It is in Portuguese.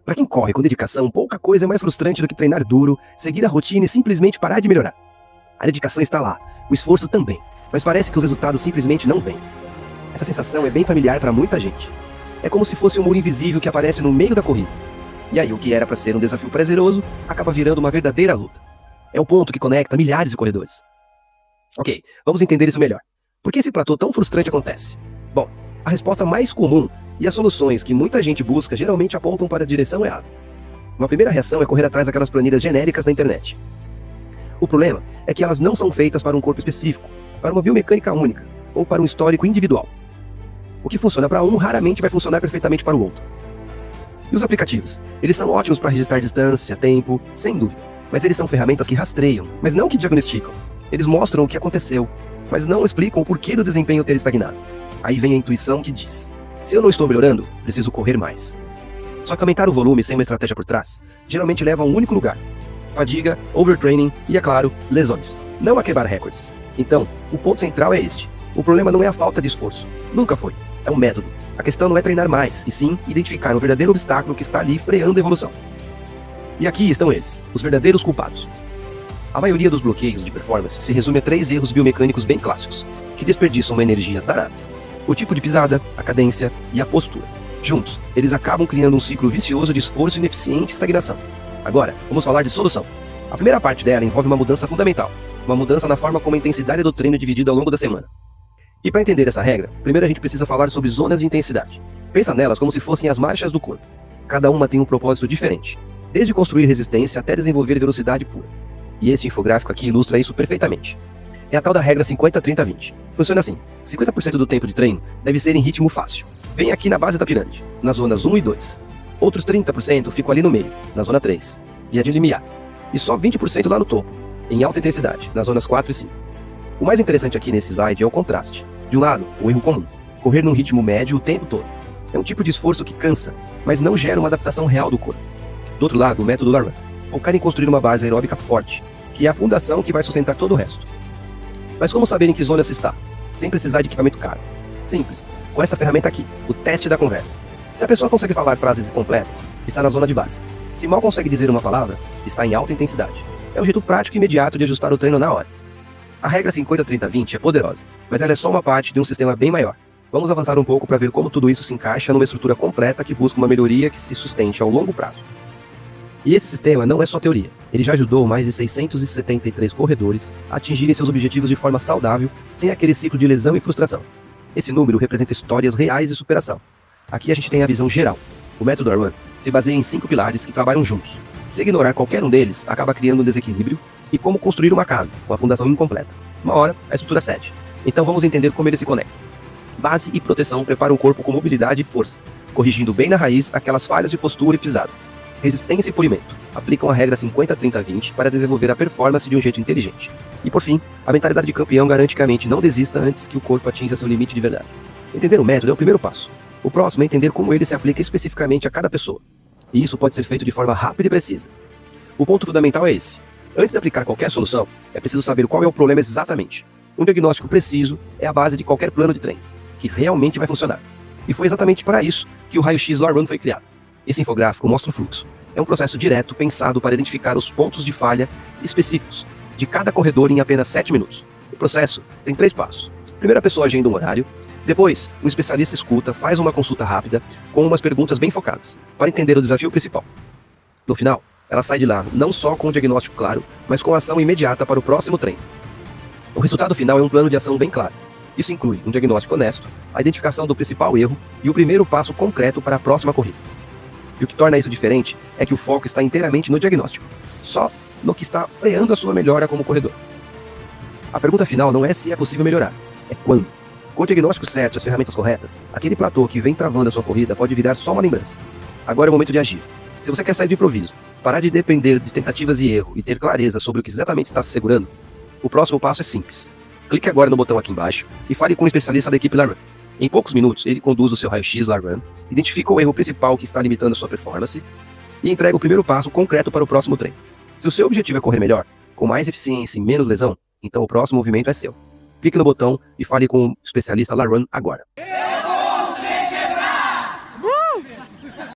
Para quem corre com dedicação, pouca coisa é mais frustrante do que treinar duro, seguir a rotina e simplesmente parar de melhorar. A dedicação está lá, o esforço também, mas parece que os resultados simplesmente não vêm. Essa sensação é bem familiar para muita gente. É como se fosse um muro invisível que aparece no meio da corrida. E aí o que era para ser um desafio prazeroso acaba virando uma verdadeira luta. É o ponto que conecta milhares de corredores. Ok, vamos entender isso melhor. Por que esse platô tão frustrante acontece? Bom, a resposta mais comum e as soluções que muita gente busca geralmente apontam para a direção errada. Uma primeira reação é correr atrás daquelas planilhas genéricas da internet. O problema é que elas não são feitas para um corpo específico, para uma biomecânica única, ou para um histórico individual. O que funciona para um raramente vai funcionar perfeitamente para o outro. E os aplicativos? Eles são ótimos para registrar distância, tempo, sem dúvida, mas eles são ferramentas que rastreiam, mas não que diagnosticam. Eles mostram o que aconteceu, mas não explicam o porquê do desempenho ter estagnado. Aí vem a intuição que diz: se eu não estou melhorando, preciso correr mais. Só que aumentar o volume sem uma estratégia por trás, geralmente leva a um único lugar: fadiga, overtraining e, é claro, lesões. Não a quebrar recordes. Então, o ponto central é este. O problema não é a falta de esforço. Nunca foi. É um método. A questão não é treinar mais, e sim identificar um verdadeiro obstáculo que está ali freando a evolução. E aqui estão eles, os verdadeiros culpados. A maioria dos bloqueios de performance se resume a 3 erros biomecânicos bem clássicos, que desperdiçam uma energia danada: o tipo de pisada, a cadência e a postura. Juntos, eles acabam criando um ciclo vicioso de esforço ineficiente e estagnação. Agora, vamos falar de solução. A primeira parte dela envolve uma mudança fundamental, uma mudança na forma como a intensidade do treino é dividida ao longo da semana. E para entender essa regra, primeiro a gente precisa falar sobre zonas de intensidade. Pensa nelas como se fossem as marchas do corpo. Cada uma tem um propósito diferente, desde construir resistência até desenvolver velocidade pura. E este infográfico aqui ilustra isso perfeitamente. É a tal da regra 50-30-20. Funciona assim: 50% do tempo de treino deve ser em ritmo fácil, bem aqui na base da pirâmide, nas zonas 1 e 2. Outros 30% ficam ali no meio, na zona 3, e a de limiar. E só 20% lá no topo, em alta intensidade, nas zonas 4 e 5. O mais interessante aqui nesse slide é o contraste. De um lado, o erro comum: correr num ritmo médio o tempo todo. É um tipo de esforço que cansa, mas não gera uma adaptação real do corpo. Do outro lado, o método LARUN: focar em construir uma base aeróbica forte, que é a fundação que vai sustentar todo o resto. Mas como saber em que zona se está, sem precisar de equipamento caro? Simples, com essa ferramenta aqui, o teste da conversa. Se a pessoa consegue falar frases completas, está na zona de base. Se mal consegue dizer uma palavra, está em alta intensidade. É um jeito prático e imediato de ajustar o treino na hora. A regra 50-30-20 é poderosa, mas ela é só uma parte de um sistema bem maior. Vamos avançar um pouco para ver como tudo isso se encaixa numa estrutura completa que busca uma melhoria que se sustente ao longo prazo. E esse sistema não é só teoria. Ele já ajudou mais de 673 corredores a atingirem seus objetivos de forma saudável, sem aquele ciclo de lesão e frustração. Esse número representa histórias reais de superação. Aqui a gente tem a visão geral. O método LARUN se baseia em 5 pilares que trabalham juntos. Se ignorar qualquer um deles, acaba criando um desequilíbrio e como construir uma casa, com a fundação incompleta. Uma hora, a estrutura 7. Então vamos entender como eles se conectam. Base e proteção preparam o corpo com mobilidade e força, corrigindo bem na raiz aquelas falhas de postura e pisada. Resistência e polimento aplicam a regra 50-30-20 para desenvolver a performance de um jeito inteligente. E por fim, a mentalidade de campeão garante que a mente não desista antes que o corpo atinja seu limite de verdade. Entender o método é o primeiro passo. O próximo é entender como ele se aplica especificamente a cada pessoa. E isso pode ser feito de forma rápida e precisa. O ponto fundamental é esse: antes de aplicar qualquer solução, é preciso saber qual é o problema exatamente. Um diagnóstico preciso é a base de qualquer plano de treino, que realmente vai funcionar. E foi exatamente para isso que o raio-x LARUN foi criado. Esse infográfico mostra o fluxo. É um processo direto pensado para identificar os pontos de falha específicos de cada corredor em apenas 7 minutos. O processo tem 3 passos. Primeiro, a pessoa agenda um horário. Depois, um especialista escuta, faz uma consulta rápida com umas perguntas bem focadas, para entender o desafio principal. No final, ela sai de lá não só com um diagnóstico claro, mas com ação imediata para o próximo treino. O resultado final é um plano de ação bem claro. Isso inclui um diagnóstico honesto, a identificação do principal erro e o primeiro passo concreto para a próxima corrida. E o que torna isso diferente é que o foco está inteiramente no diagnóstico, só no que está freando a sua melhora como corredor. A pergunta final não é se é possível melhorar, é quando. Com o diagnóstico certo e as ferramentas corretas, aquele platô que vem travando a sua corrida pode virar só uma lembrança. Agora é o momento de agir. Se você quer sair do improviso, parar de depender de tentativas e erro e ter clareza sobre o que exatamente está se segurando, o próximo passo é simples. Clique agora no botão aqui embaixo e fale com um especialista da equipe LARUN. Em poucos minutos, ele conduz o seu raio-x LARUN, identifica o erro principal que está limitando a sua performance e entrega o primeiro passo concreto para o próximo treino. Se o seu objetivo é correr melhor, com mais eficiência e menos lesão, então o próximo movimento é seu. Clique no botão e fale com o especialista LARUN agora.